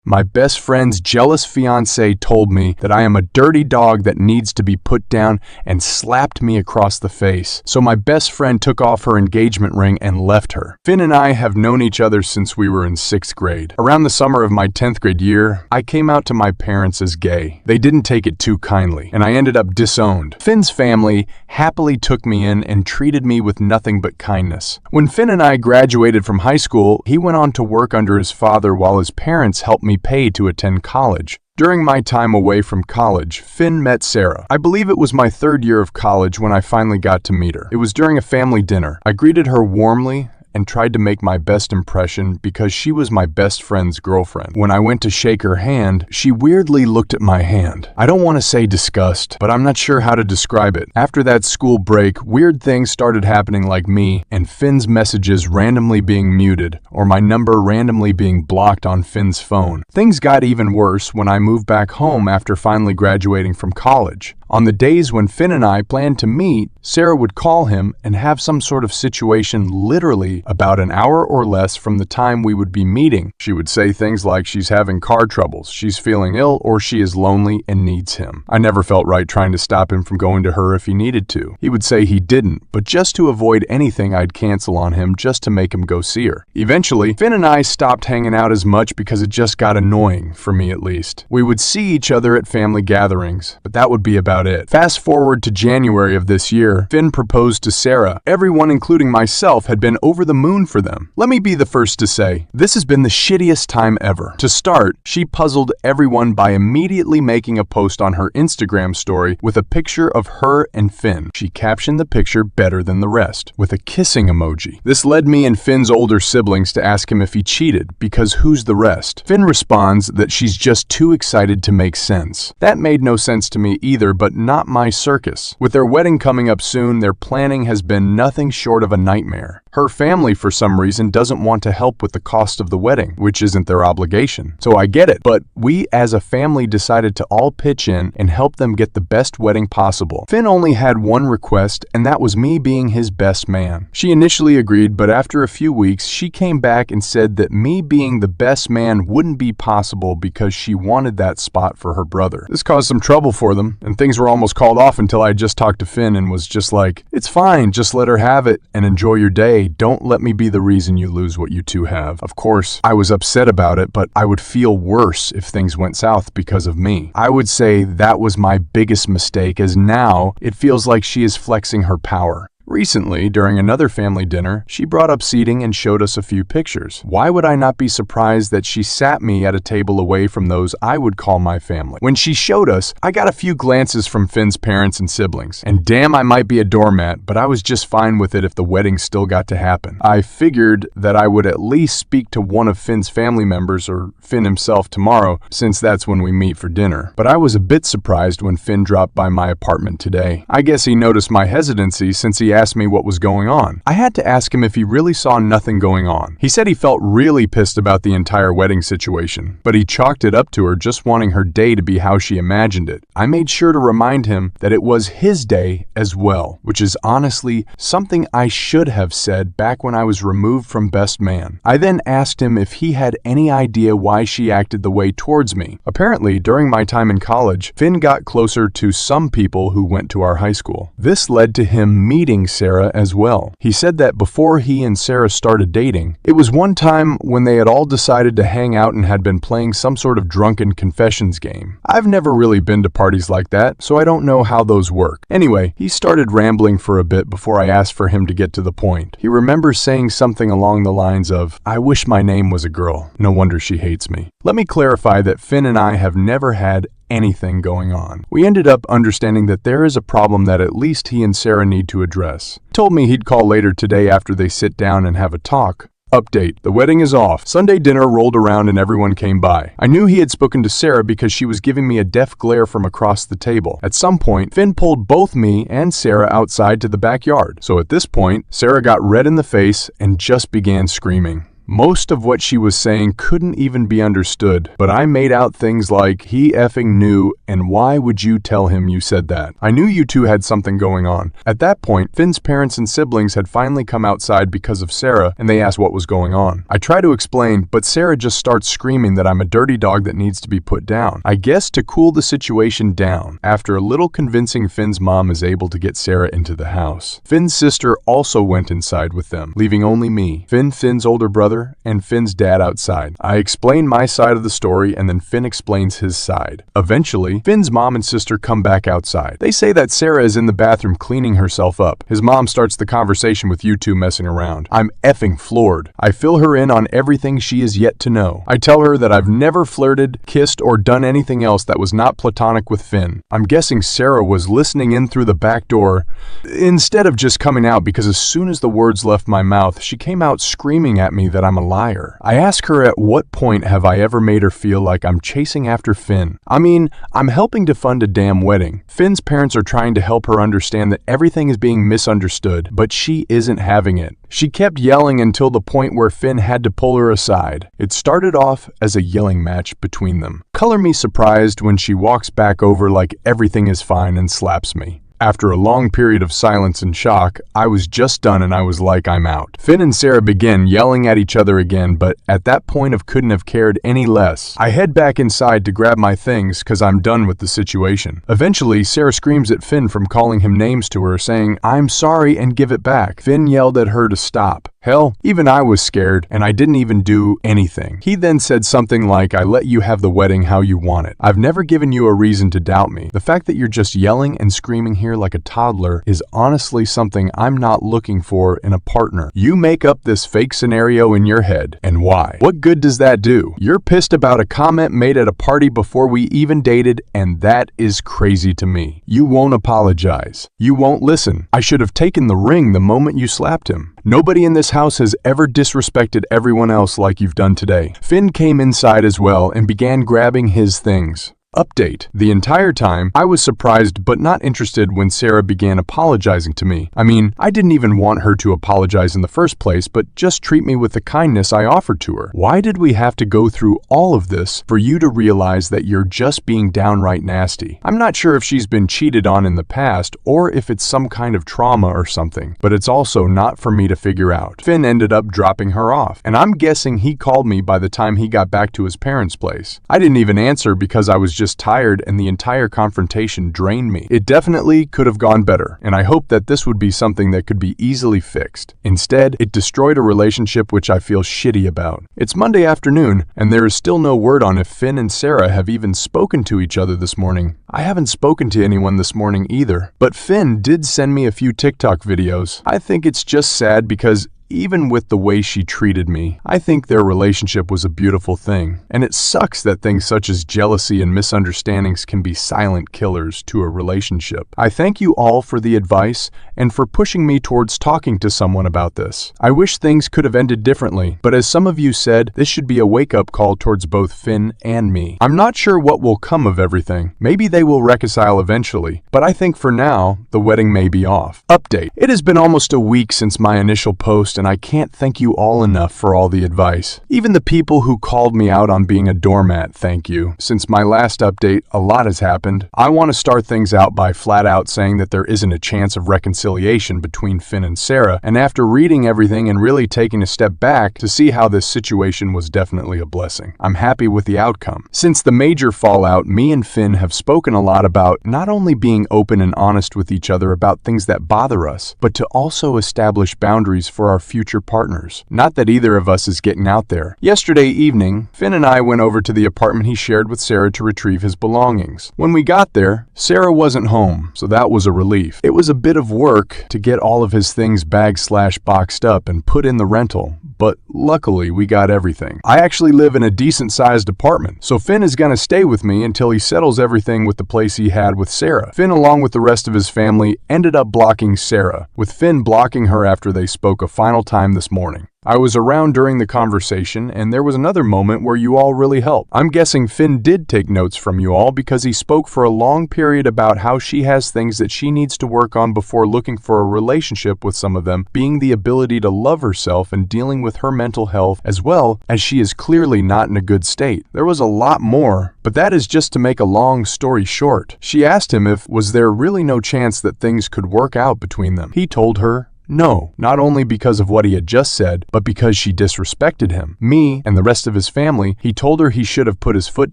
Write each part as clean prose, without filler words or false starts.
My best friend's jealous fiance told me that I am a dirty dog that needs to be put down and slapped me across the face. So my best friend took off her engagement ring and left her. Finn and I have known each other since we were in 6th grade. Around the summer of my 10th grade year, I came out to my parents as gay. They didn't take it too kindly, and I ended up disowned. Finn's family happily took me in and treated me with nothing but kindness. When Finn and I graduated from high school, he went on to work under his father while his parents helped me pay to attend college. During my time away from college, Finn met Sarah. I believe it was my 3rd year of college when I finally got to meet her. It was during a family dinner. I greeted her warmly and tried to make my best impression because she was my best friend's girlfriend. When I went to shake her hand, she weirdly looked at my hand. I don't want to say disgust, but I'm not sure how to describe it. After that school break, weird things started happening like me and Finn's messages randomly being muted or my number randomly being blocked on Finn's phone. Things got even worse when I moved back home after finally graduating from college. On the days when Finn and I planned to meet, Sarah would call him and have some sort of situation literally about an hour or less from the time we would be meeting. She would say things like she's having car troubles, she's feeling ill, or she is lonely and needs him. I never felt right trying to stop him from going to her if he needed to. He would say he didn't, but just to avoid anything I'd cancel on him just to make him go see her. Eventually, Finn and I stopped hanging out as much because it just got annoying, for me at least. We would see each other at family gatherings, but that would be about it. Fast forward to January of this year, Finn proposed to Sarah. Everyone, including myself, had been over the moon for them. Let me be the first to say, this has been the shittiest time ever. To start, she puzzled everyone by immediately making a post on her Instagram story with a picture of her and Finn. She captioned the picture better than the rest, with a kissing emoji. This led me and Finn's older siblings to ask him if he cheated, because who's the rest? Finn responds that she's just too excited to make sense. That made no sense to me either, but not my circus. With their wedding coming up soon, their planning has been nothing short of a nightmare. Her family, for some reason, doesn't want to help with the cost of the wedding, which isn't their obligation. So I get it, but we as a family decided to all pitch in and help them get the best wedding possible. Finn only had one request, and that was me being his best man. She initially agreed, but after a few weeks, she came back and said that me being the best man wouldn't be possible because she wanted that spot for her brother. This caused some trouble for them, and things were almost called off until I just talked to Finn and was just like, it's fine, just let her have it and enjoy your day. Don't let me be the reason you lose what you two have. Of course, I was upset about it, but I would feel worse if things went south because of me. I would say that was my biggest mistake, as now it feels like she is flexing her power. Recently, during another family dinner, she brought up seating and showed us a few pictures. Why would I not be surprised that she sat me at a table away from those I would call my family? When she showed us, I got a few glances from Finn's parents and siblings. And damn, I might be a doormat, but I was just fine with it if the wedding still got to happen. I figured that I would at least speak to one of Finn's family members or Finn himself tomorrow, since that's when we meet for dinner. But I was a bit surprised when Finn dropped by my apartment today. I guess he noticed my hesitancy since he asked me what was going on. I had to ask him if he really saw nothing going on. He said he felt really pissed about the entire wedding situation, but he chalked it up to her just wanting her day to be how she imagined it. I made sure to remind him that it was his day as well, which is honestly something I should have said back when I was removed from best man. I then asked him if he had any idea why she acted the way towards me. Apparently, during my time in college, Finn got closer to some people who went to our high school. This led to him meeting Sarah as well. He said that before he and Sarah started dating, it was one time when they had all decided to hang out and had been playing some sort of drunken confessions game. I've never really been to parties like that, so I don't know how those work. Anyway, he started rambling for a bit before I asked for him to get to the point. He remembers saying something along the lines of, "I wish my name was a girl. No wonder she hates me." Let me clarify that Finn and I have never had anything going on. We ended up understanding that there is a problem that at least he and Sarah need to address. He told me he'd call later today after they sit down and have a talk. Update: the wedding is off. Sunday dinner rolled around and everyone came by. I knew he had spoken to Sarah because she was giving me a deaf glare from across the table. At some point, Finn pulled both me and Sarah outside to the backyard. So at this point, Sarah got red in the face and just began screaming. Most of what she was saying couldn't even be understood, but I made out things like, "He effing knew And why would you tell him you said that? I knew you two had something going on. At that point, Finn's parents and siblings had finally come outside because of Sarah, and they asked what was going on. I try to explain, but Sarah just starts screaming that I'm a dirty dog that needs to be put down. I guess to cool the situation down, after a little convincing, Finn's mom is able to get Sarah into the house. Finn's sister also went inside with them, leaving only me, Finn, Finn's older brother, and Finn's dad outside. I explain my side of the story, and then Finn explains his side. Eventually, Finn's mom and sister come back outside. They say that Sarah is in the bathroom cleaning herself up. His mom starts the conversation with you two messing around. I'm effing floored. I fill her in on everything she is yet to know. I tell her that I've never flirted, kissed, or done anything else that was not platonic with Finn. I'm guessing Sarah was listening in through the back door instead of just coming out, because as soon as the words left my mouth, she came out screaming at me that I'm a liar. I ask her at what point have I ever made her feel like I'm chasing after Finn. I mean, I'm helping to fund a damn wedding. Finn's parents are trying to help her understand that everything is being misunderstood, but she isn't having it. She kept yelling until the point where Finn had to pull her aside. It started off as a yelling match between them. Color me surprised when she walks back over like everything is fine and slaps me. After a long period of silence and shock, I was just done and I was like, I'm out. Finn and Sarah begin yelling at each other again, but at that point I couldn't have cared any less. I head back inside to grab my things because I'm done with the situation. Eventually, Sarah screams at Finn from calling him names to her, saying, I'm sorry, and give it back. Finn yelled at her to stop. Hell, even I was scared, and I didn't even do anything. He then said something like, I let you have the wedding how you want it. I've never given you a reason to doubt me. The fact that you're just yelling and screaming here like a toddler is honestly something I'm not looking for in a partner. You make up this fake scenario in your head. And why? What good does that do? You're pissed about a comment made at a party before we even dated, and that is crazy to me. You won't apologize. You won't listen. I should have taken the ring the moment you slapped him. Nobody in this house has ever disrespected everyone else like you've done today. Finn came inside as well and began grabbing his things. Update. The entire time, I was surprised but not interested when Sarah began apologizing to me. I mean, I didn't even want her to apologize in the first place, but just treat me with the kindness I offered to her. Why did we have to go through all of this for you to realize that you're just being downright nasty? I'm not sure if she's been cheated on in the past or if it's some kind of trauma or something, but it's also not for me to figure out. Finn ended up dropping her off, and I'm guessing he called me by the time he got back to his parents' place. I didn't even answer because I was just tired and the entire confrontation drained me. It definitely could have gone better, and I hoped that this would be something that could be easily fixed. Instead, it destroyed a relationship which I feel shitty about. It's Monday afternoon, and there is still no word on if Finn and Sarah have even spoken to each other this morning. I haven't spoken to anyone this morning either, but Finn did send me a few TikTok videos. I think it's just sad because even with the way she treated me, I think their relationship was a beautiful thing. And it sucks that things such as jealousy and misunderstandings can be silent killers to a relationship. I thank you all for the advice and for pushing me towards talking to someone about this. I wish things could have ended differently, but as some of you said, this should be a wake-up call towards both Finn and me. I'm not sure what will come of everything. Maybe they will reconcile eventually, but I think for now, the wedding may be off. Update. It has been almost a week since my initial post, and I can't thank you all enough for all the advice. Even the people who called me out on being a doormat, thank you. Since my last update, a lot has happened. I want to start things out by flat out saying that there isn't a chance of reconciliation between Finn and Sarah, and after reading everything and really taking a step back to see how this situation was definitely a blessing. I'm happy with the outcome. Since the major fallout, me and Finn have spoken a lot about not only being open and honest with each other about things that bother us, but to also establish boundaries for our future partners. Not that either of us is getting out there. Yesterday evening, Finn and I went over to the apartment he shared with Sarah to retrieve his belongings. When we got there, Sarah wasn't home, so that was a relief. It was a bit of work to get all of his things bagged/boxed up and put in the rental, but luckily we got everything. I actually live in a decent-sized apartment, so Finn is gonna stay with me until he settles everything with the place he had with Sarah. Finn, along with the rest of his family, ended up blocking Sarah, with Finn blocking her after they spoke a final time this morning. I was around during the conversation, and there was another moment where you all really helped. I'm guessing Finn did take notes from you all because he spoke for a long period about how she has things that she needs to work on before looking for a relationship with some of them, being the ability to love herself and dealing with her mental health, as well as she is clearly not in a good state. There was a lot more, but that is just to make a long story short. She asked him if was there really no chance that things could work out between them. He told her no, not only because of what he had just said, but because she disrespected him, me, and the rest of his family. He told her he should have put his foot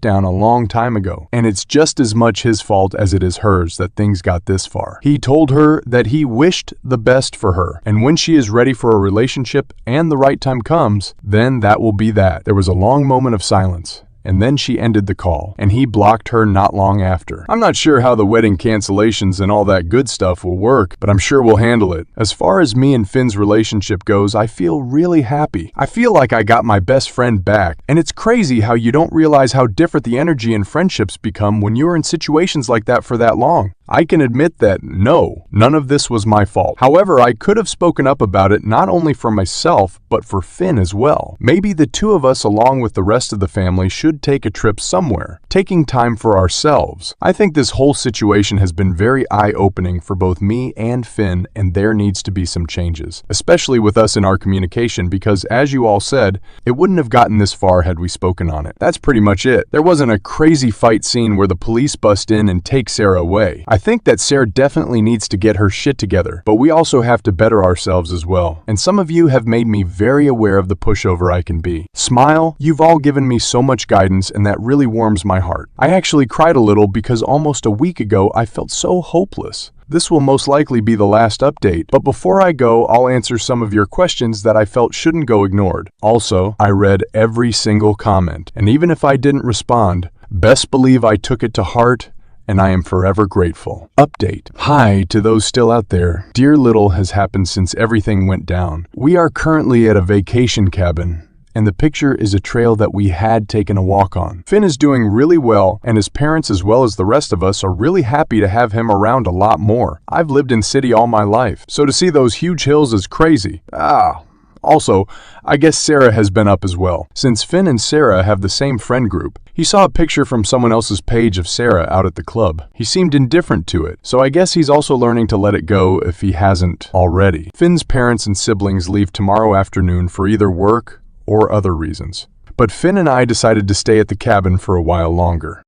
down a long time ago, and it's just as much his fault as it is hers that things got this far. He told her that he wished the best for her, and when she is ready for a relationship and the right time comes, then that will be that. There was a long moment of silence, and then she ended the call, and he blocked her not long after. I'm not sure how the wedding cancellations and all that good stuff will work, but I'm sure we'll handle it. As far as me and Finn's relationship goes, I feel really happy. I feel like I got my best friend back, and it's crazy how you don't realize how different the energy in friendships become when you're in situations like that for that long. I can admit that, no, none of this was my fault. However, I could have spoken up about it not only for myself, but for Finn as well. Maybe the two of us, along with the rest of the family, should take a trip somewhere, taking time for ourselves. I think this whole situation has been very eye-opening for both me and Finn, and there needs to be some changes, especially with us in our communication, because as you all said, it wouldn't have gotten this far had we spoken on it. That's pretty much it. There wasn't a crazy fight scene where the police bust in and take Sarah away. I think that Sarah definitely needs to get her shit together, but we also have to better ourselves as well. And some of you have made me very aware of the pushover I can be. Smile, you've all given me so much guidance, and that really warms my heart. I actually cried a little because almost a week ago I felt so hopeless. This will most likely be the last update, but before I go, I'll answer some of your questions that I felt shouldn't go ignored. Also, I read every single comment, and even if I didn't respond, best believe I took it to heart, and I am forever grateful. Update. Hi to those still out there. Dear little has happened since everything went down. We are currently at a vacation cabin, and the picture is a trail that we had taken a walk on. Finn is doing really well, and his parents as well as the rest of us are really happy to have him around a lot more. I've lived in city all my life, so to see those huge hills is crazy. Also, I guess Sarah has been up as well. Since Finn and Sarah have the same friend group, he saw a picture from someone else's page of Sarah out at the club. He seemed indifferent to it, so I guess he's also learning to let it go if he hasn't already. Finn's parents and siblings leave tomorrow afternoon for either work or other reasons, but Finn and I decided to stay at the cabin for a while longer.